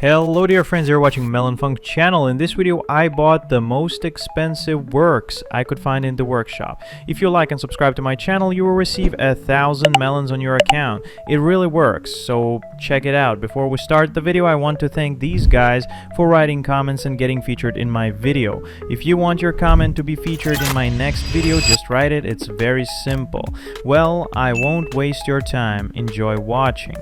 Hello dear friends, you're watching Melonfonk channel. In this video I bought the most expensive works I could find in the workshop. If you like and subscribe to my channel, you will receive 1,000 melons on your account. It really works, so check it out. Before we start the video, I want to thank these guys for writing comments and getting featured in my video. If you want your comment to be featured in my next video, just write it. It's very simple. Well, I won't waste your time. Enjoy watching.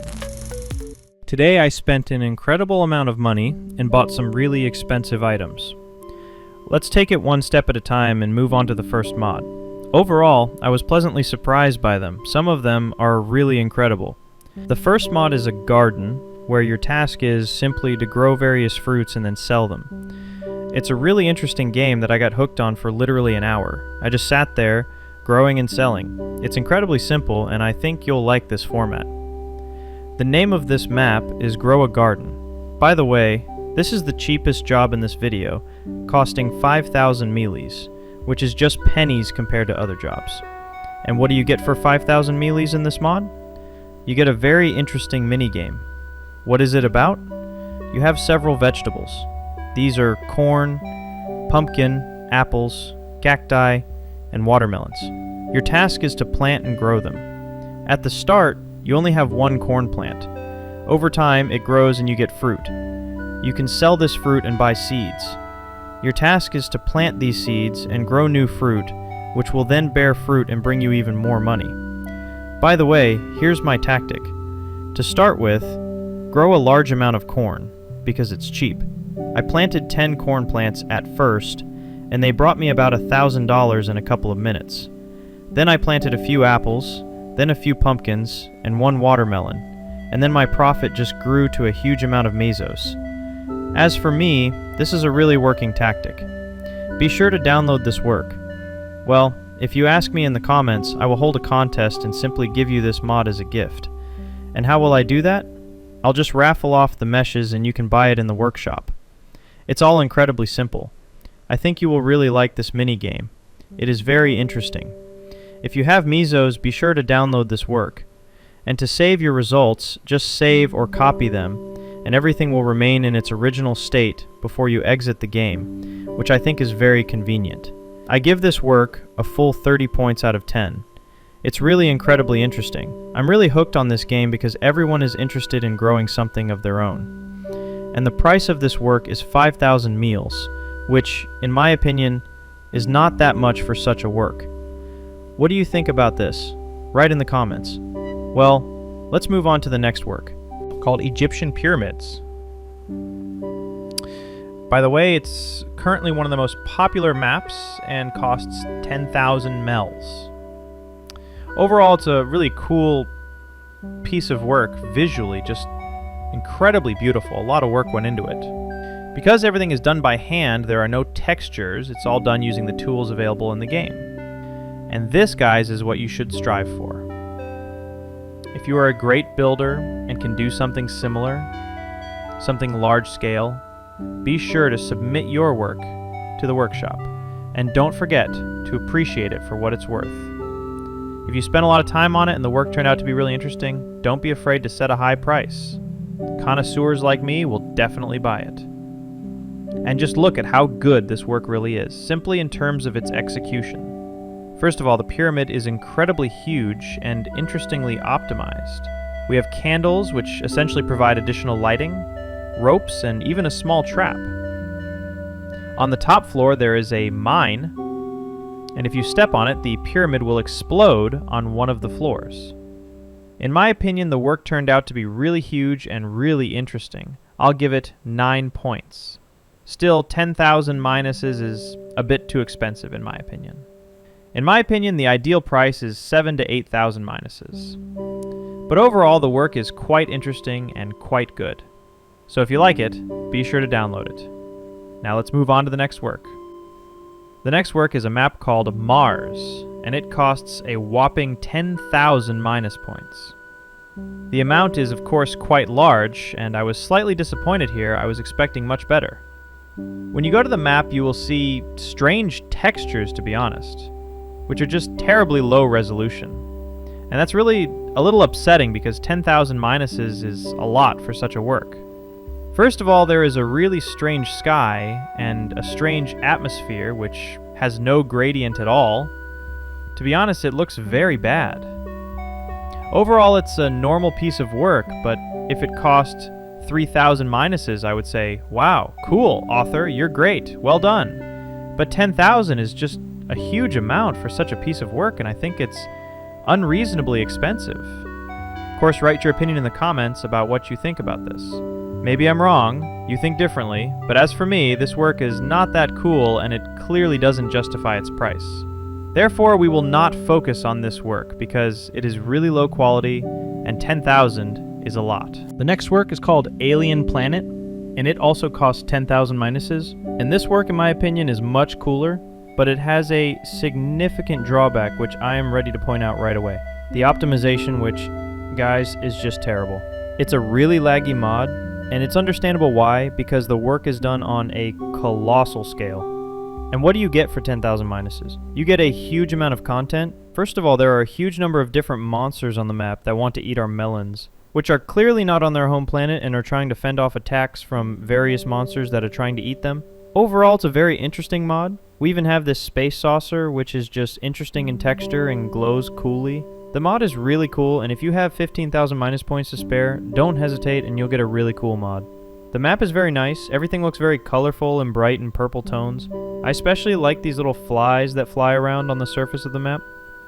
Today I spent an incredible amount of money and bought some really expensive items. Let's take it one step at a time and move on to the first mod. Overall, I was pleasantly surprised by them. Some of them are really incredible. The first mod is a garden, where your task is simply to grow various fruits and then sell them. It's a really interesting game that I got hooked on for literally an hour. I just sat there, growing and selling. It's incredibly simple, and I think you'll like this format. The name of this map is Grow a Garden. By the way, this is the cheapest job in this video, costing 5,000 meles, which is just pennies compared to other jobs. And what do you get for 5,000 meles in this mod? You get a very interesting minigame. What is it about? You have several vegetables. These are corn, pumpkin, apples, cacti, and watermelons. Your task is to plant and grow them. At the start, you only have one corn plant. Over time, it grows and you get fruit. You can sell this fruit and buy seeds. Your task is to plant these seeds and grow new fruit, which will then bear fruit and bring you even more money. By the way, here's my tactic. To start with, grow a large amount of corn, because it's cheap. I planted 10 corn plants at first, and they brought me about $1,000 in a couple of minutes. Then I planted a few apples, then a few pumpkins, and one watermelon, and then my profit just grew to a huge amount of mesos. As for me, this is a really working tactic. Be sure to download this work. Well, if you ask me in the comments, I will hold a contest and simply give you this mod as a gift. And how will I do that? I'll just raffle off the meshes and you can buy it in the workshop. It's all incredibly simple. I think you will really like this mini game. It is very interesting. If you have mesos, be sure to download this work. And to save your results, just save or copy them, and everything will remain in its original state before you exit the game, which I think is very convenient. I give this work a full 30 points out of 10. It's really incredibly interesting. I'm really hooked on this game because everyone is interested in growing something of their own. And the price of this work is 5,000 meals, which, in my opinion, is not that much for such a work. What do you think about this? Write in the comments. Well, let's move on to the next work, called Egyptian Pyramids. By the way, it's currently one of the most popular maps and costs 10,000 MELs. Overall, it's a really cool piece of work visually, just incredibly beautiful. A lot of work went into it. Because everything is done by hand, there are no textures. It's all done using the tools available in the game. And this, guys, is what you should strive for. If you are a great builder and can do something similar, something large scale, be sure to submit your work to the workshop. And don't forget to appreciate it for what it's worth. If you spent a lot of time on it and the work turned out to be really interesting, don't be afraid to set a high price. Connoisseurs like me will definitely buy it. And just look at how good this work really is, simply in terms of its execution. First of all, the pyramid is incredibly huge and interestingly optimized. We have candles, which essentially provide additional lighting, ropes, and even a small trap. On the top floor, there is a mine, and if you step on it, the pyramid will explode on one of the floors. In my opinion, the work turned out to be really huge and really interesting. I'll give it 9 points. Still, 10,000 minuses is a bit too expensive in my opinion. In my opinion, the ideal price is 7,000 to 8,000 minuses. But overall, the work is quite interesting and quite good. So if you like it, be sure to download it. Now let's move on to the next work. The next work is a map called Mars, and it costs a whopping 10,000 minus points. The amount is of course quite large, and I was slightly disappointed here. I was expecting much better. When you go to the map, you will see strange textures, to be honest, which are just terribly low resolution. And that's really a little upsetting because 10,000 minuses is a lot for such a work. First of all, there is a really strange sky and a strange atmosphere which has no gradient at all. To be honest, it looks very bad. Overall, it's a normal piece of work, but if it cost 3,000 minuses, I would say, wow, cool, author, you're great, well done. But 10,000 is just a huge amount for such a piece of work, and I think it's unreasonably expensive. Of course, write your opinion in the comments about what you think about this. Maybe I'm wrong, you think differently, but as for me, this work is not that cool and it clearly doesn't justify its price. Therefore, we will not focus on this work because it is really low quality and 10,000 is a lot. The next work is called Alien Planet, and it also costs 10,000 minuses. And this work, in my opinion, is much cooler, but it has a significant drawback which I am ready to point out right away. The optimization, which, guys, is just terrible. It's a really laggy mod, and it's understandable why, because the work is done on a colossal scale. And what do you get for 10,000 minuses? You get a huge amount of content. First of all, there are a huge number of different monsters on the map that want to eat our melons, which are clearly not on their home planet and are trying to fend off attacks from various monsters that are trying to eat them. Overall, it's a very interesting mod. We even have this space saucer, which is just interesting in texture and glows coolly. The mod is really cool, and if you have 15,000 minus points to spare, don't hesitate and you'll get a really cool mod. The map is very nice. Everything looks very colorful and bright in purple tones. I especially like these little flies that fly around on the surface of the map.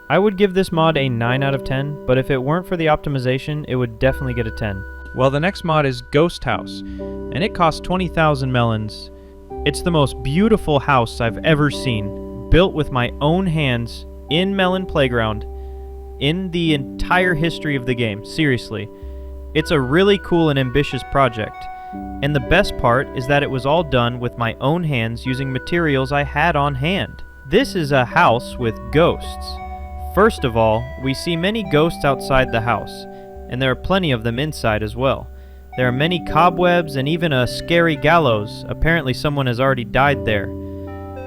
I would give this mod a 9 out of 10, but if it weren't for the optimization, it would definitely get a 10. Well, the next mod is Ghost House, and it costs 20,000 melons. It's the most beautiful house I've ever seen, built with my own hands in Melon Playground in the entire history of the game, seriously. It's a really cool and ambitious project. And the best part is that it was all done with my own hands using materials I had on hand. This is a house with ghosts. First of all, we see many ghosts outside the house, and there are plenty of them inside as well. There are many cobwebs and even a scary gallows. Apparently someone has already died there.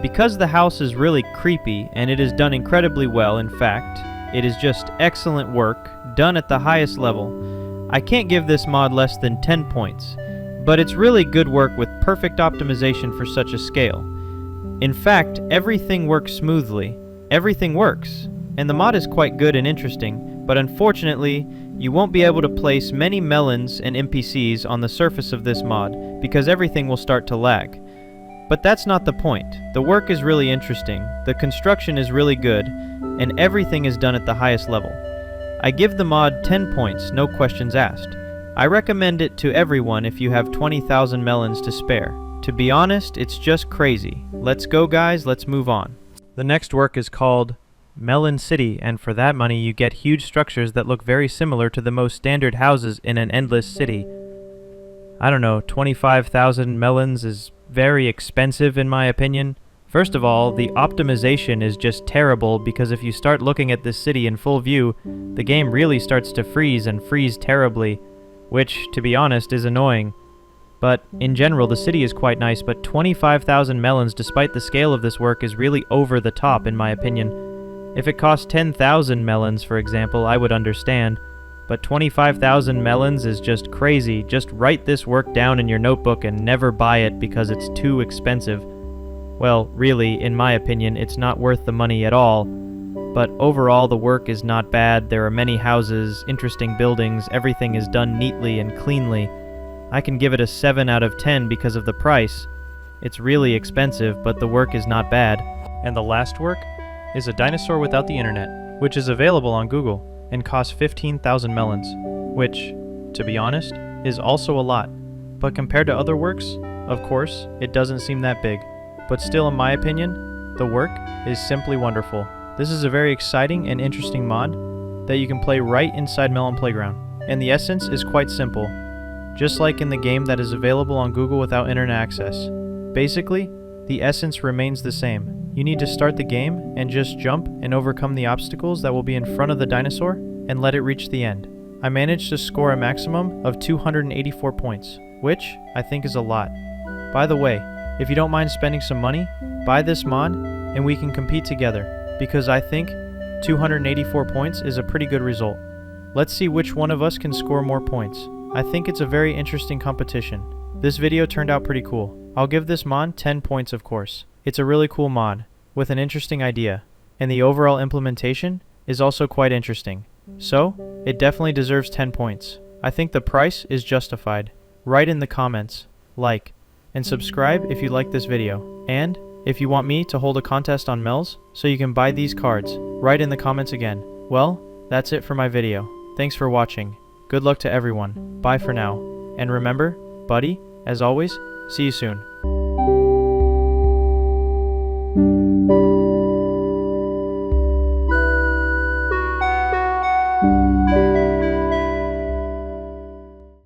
Because the house is really creepy, and it is done incredibly well, in fact, it is just excellent work, done at the highest level. I can't give this mod less than 10 points. But it's really good work with perfect optimization for such a scale. In fact, everything works smoothly. Everything works. And the mod is quite good and interesting, but unfortunately, you won't be able to place many melons and NPCs on the surface of this mod because everything will start to lag. But that's not the point. The work is really interesting, the construction is really good, and everything is done at the highest level. I give the mod 10 points, no questions asked. I recommend it to everyone if you have 20,000 melons to spare. To be honest, it's just crazy. Let's go, guys, let's move on. The next work is called Melon City, and for that money you get huge structures that look very similar to the most standard houses in an endless city. I don't know, 25,000 melons is very expensive in my opinion. First of all, the optimization is just terrible because if you start looking at this city in full view, the game really starts to freeze and freeze terribly. Which, to be honest, is annoying. But in general, the city is quite nice, but 25,000 melons, despite the scale of this work, is really over the top, in my opinion. If it cost 10,000 melons, for example, I would understand. But 25,000 melons is just crazy. Just write this work down in your notebook and never buy it because it's too expensive. Well, really, in my opinion, it's not worth the money at all. But overall, the work is not bad. There are many houses, interesting buildings, everything is done neatly and cleanly. I can give it a 7 out of 10 because of the price. It's really expensive, but the work is not bad. And the last work is a dinosaur without the internet, which is available on Google and costs 15,000 melons, which, to be honest, is also a lot. But compared to other works, of course, it doesn't seem that big. But still, in my opinion, the work is simply wonderful. This is a very exciting and interesting mod that you can play right inside Melon Playground. And the essence is quite simple, just like in the game that is available on Google without internet access. Basically, the essence remains the same. You need to start the game and just jump and overcome the obstacles that will be in front of the dinosaur and let it reach the end. I managed to score a maximum of 284 points, which I think is a lot. By the way, if you don't mind spending some money, buy this mod and we can compete together. Because I think 284 points is a pretty good result. Let's see which one of us can score more points. I think it's a very interesting competition. This video turned out pretty cool. I'll give this mod 10 points of course. It's a really cool mod, with an interesting idea, and the overall implementation is also quite interesting. So, it definitely deserves 10 points. I think the price is justified. Write in the comments, like, and subscribe if you like this video. And, if you want me to hold a contest on MELs so you can buy these cards, write in the comments again. Well, that's it for my video. Thanks for watching. Good luck to everyone. Bye for now. And remember, buddy, as always, see you soon.